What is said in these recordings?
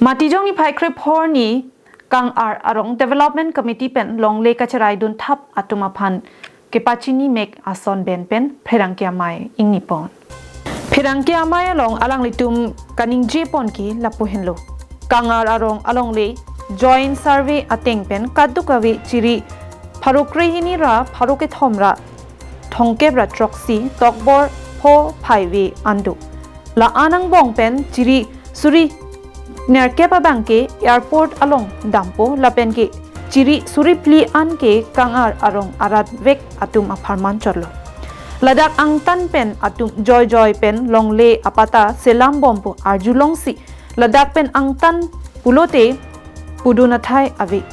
Matijong ni Paikrip Horni Kang arong Development Committee pen long le kacharai dun thap atumapan kepachini mek ason ben pen Pherangke amei ing nipon. Pherangke amei along alang litum kaning jepon ki lapuhenlo. Kang arong along le joint survey ateng pen kadukawi chiri pharokre ra pharoke thomra thongkebra troksi tokbor pho phaiwe andu. La anang bong pen chiri suri Nerkepa bangke airport along dampo lapen ke ciri suripli an ke kangar arong arat vek atum aparman chorlo. Ladak angtan pen atum joy pen longle apata selam bompo arjulong si ladak pen angtan pulote pudunathai ave.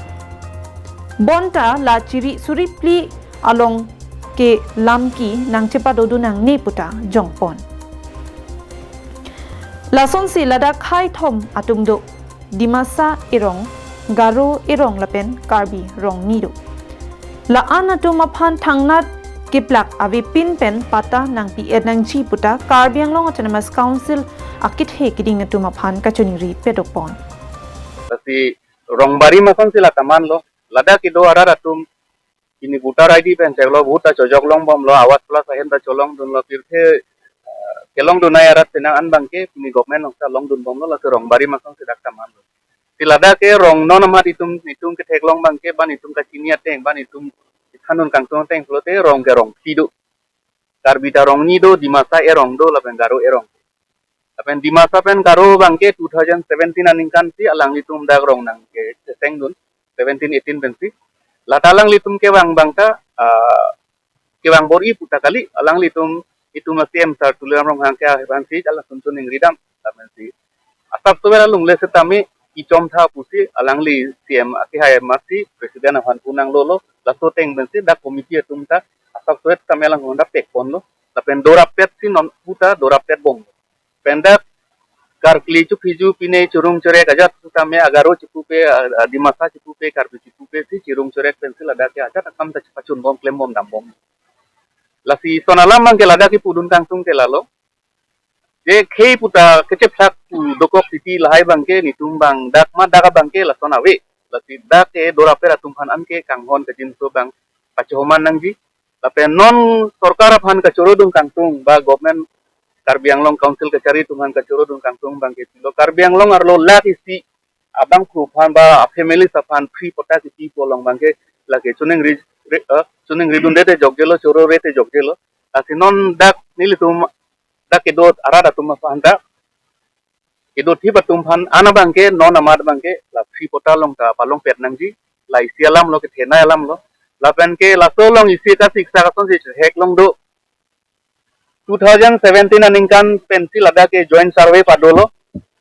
Bonta la ciri suripli along ke lamki nang cepa dodu nang ne puta jongpon. Lason si ladak hai thom atumdo dimasa irong garo irong lapen karbi rong nido la an atum aphan thangnat kiplak avi pin pen pata nang pi nang chi puta karbiang long autonomous council akit he kiding atum aphan kachuni ri pedopon si rong bari mason sila taman lo ladak ido arar atum ini voter ID pen teglo buta chojok long bom lo awas plus ahen da cholong dun lo tirthe kelong dunai arat tenang an bangke ini government nongsa long dun bom lo la rong bari masong sidak taman lo silada ke rong non amat itum ke teglong bangke ban itum ka cinia teng ban itum kanun kangtong teng flote rong ke rong tido karbita rong nido di masa erong do lapen garo erong lapen di masa pen garo bangke 2017 aningkan si alang itum dak rong nang ke teng dun 17 18 bensi latalang litum ke bangka ke bang bori puta kali alang litum itu masih emsar tulang rong hangke ahiban si alang sunsun ingridam lapen si asap tu bela lungle setami icom tha pusi alang li CM aki hai masi presiden ahan punang lolo laso teng bensi da komiti atumta asap tuet kami alang honda pek pon lo lapen dorapet si non puta dorapet bong pendak kar kli chu hiju pine churung chore kajat kami agaro cukupe di masa cukupe kar cukupe si churung chore pensil ada ke aja kam ta pacun bom klem bom dam bom lasi sonalam mang ke lada ki pudun kangsung ke lalo je khei puta kecep sak dokok siti lahai bangke nitum bang dak ma daga bangke la sonawe lasi dak ke dorapera tumhan anke kanghon ke jinso bang pachoman nangji lape non sorkar phan ka chorodung kangsung ba government karbianglong council ke cari tumhan ka chorodung kangsung bangke lo karbianglong arlo la isi abang khu phan ba family saphan free pota siti polong bangke lage chuning ridun dete joggelo choro rete joggelo asi non dak nilitum dak kedot arada tum panda kedot hi batum phan ana bangke non amad bangke la fi potalong ka palong pet nangji la isialam lo ke thena alam lo la penke la solong isi ka siksa ka son si hek long do 2017 aningkan pensil ada ke joint survey padolo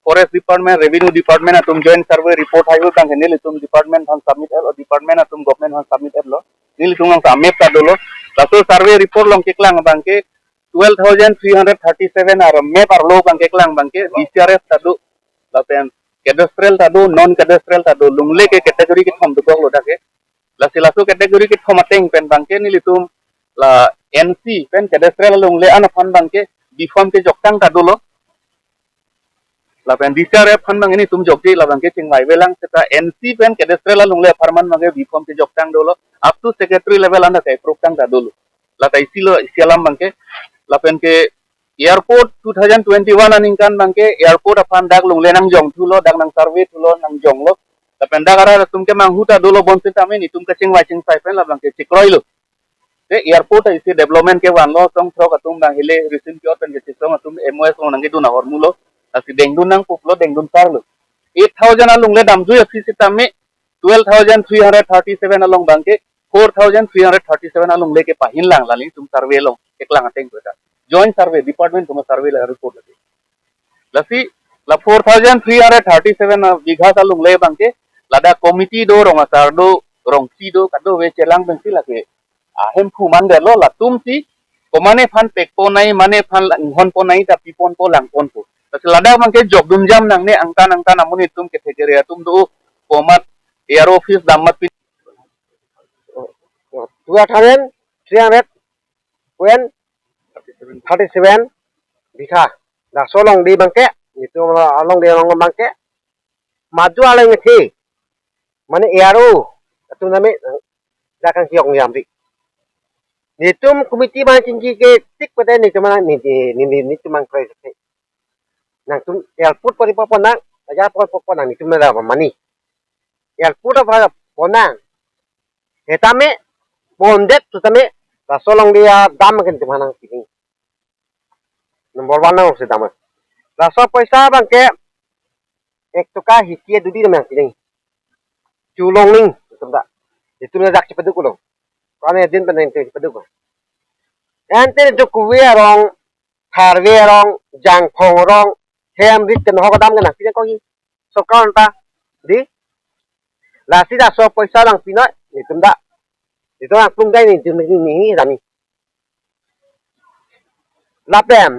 forest department revenue department atum joint survey report hayu tang henil itum department han submit el department atum government han submit el lo nil itum ang submit padolo la so survey report long keklang bangke 12,337 ar map ar lo bangke klang bangke DCRF tadu lapen cadastral tadu non cadastral tadu lungle ke category ke thom dukok lo dake la silaso category ke thomateng pen bangke nilitum la NC pen cadastral lungle an fan bangke deform ke joktang tadu lo lapen DCRF fan bang ini tum jokti la bangke cingwai welang seta NC pen cadastral lungle farman bangke deform ke joktang dolo up to secretary level anda kai proktang tadu la tai silo isialam bangke lapen ke airport 2021 aningkan bangke airport apan dak lungle nang jong tulo dak nang survey tulo nang jong lo lapen dak ara tumke manghuta dolo bonse tame ni tumke cing waching pen la bangke cikroi lo te airport isi development ke wan lo song thro katum bang hile recent pure pen ke song atum MOS lo nang du na hormulo asi dengdun nang puplo dengdun parlo 8000 alungle damju FCC tame 12,337 along bangke 4,337 alung leke pahin lang lali tum survey long eklang ateng beta joint survey department tum survey la report lagi lasi la 4,337 bigha alung le bangke lada committee do rong asar do rong si do kado we chelang bangsi lake ahem phu man de lo la tum si komane phan pek po nai mane phan hon po nai ta pipon po lang pon po lasi lada bangke jog dum jam nang ne angkan amuni tum ke tegere tum do pomat air office damat 12,337 bikha dah solong di bangke itu along di orang bangke maju ala ngeti mane ero atu name dakang kiok ngam ri nitum komiti ban cingki ke tik pada ni cuma ni cuma krai se nang tum airport pori pona aja pona ni cuma da mani airport apa pona etame bondet tutame rasolong dia dam kan cuma nang sini nomor 1 nang se dam raso paisa bang ke ek tuka hikie dudi nang sini culong ning tumda itu na dak cepedu kulo kane din pen cepedu ko ente jo kuwe arong tharwe arong jang phong arong hem rit kan ho dam kan sini ko hi so kaun ta di la sida so paisa lang pinoi ni tumda itu ang plunggai ni ni rami lapem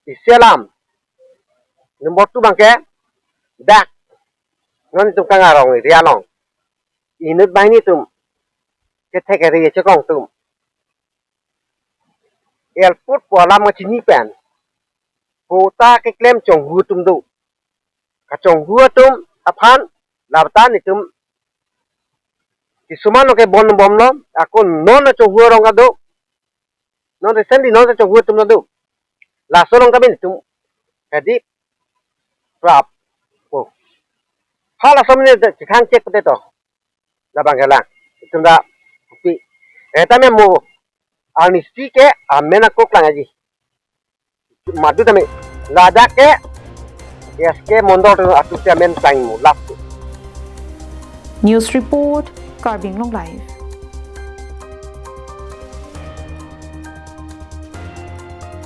Islam nomor 2 bangke dak non tum kang arong ni rialong inut bai ni tum ke thekari che kong tum airport polam ma chini pen kota ke klem chong hu tum du ka chong hu tum aphan labta ni tum kisumano ke bon bom no ako non na chong hu rong ka du non recently non chong hu tum no du la solong ka bin tum jadi prap oh hala somne khang check pate to la bangala tum da pi eta me mo anisти ke amena ko klangaji madu tame lada ke yaske mondo atu te amen time last News Report Carbing Long Live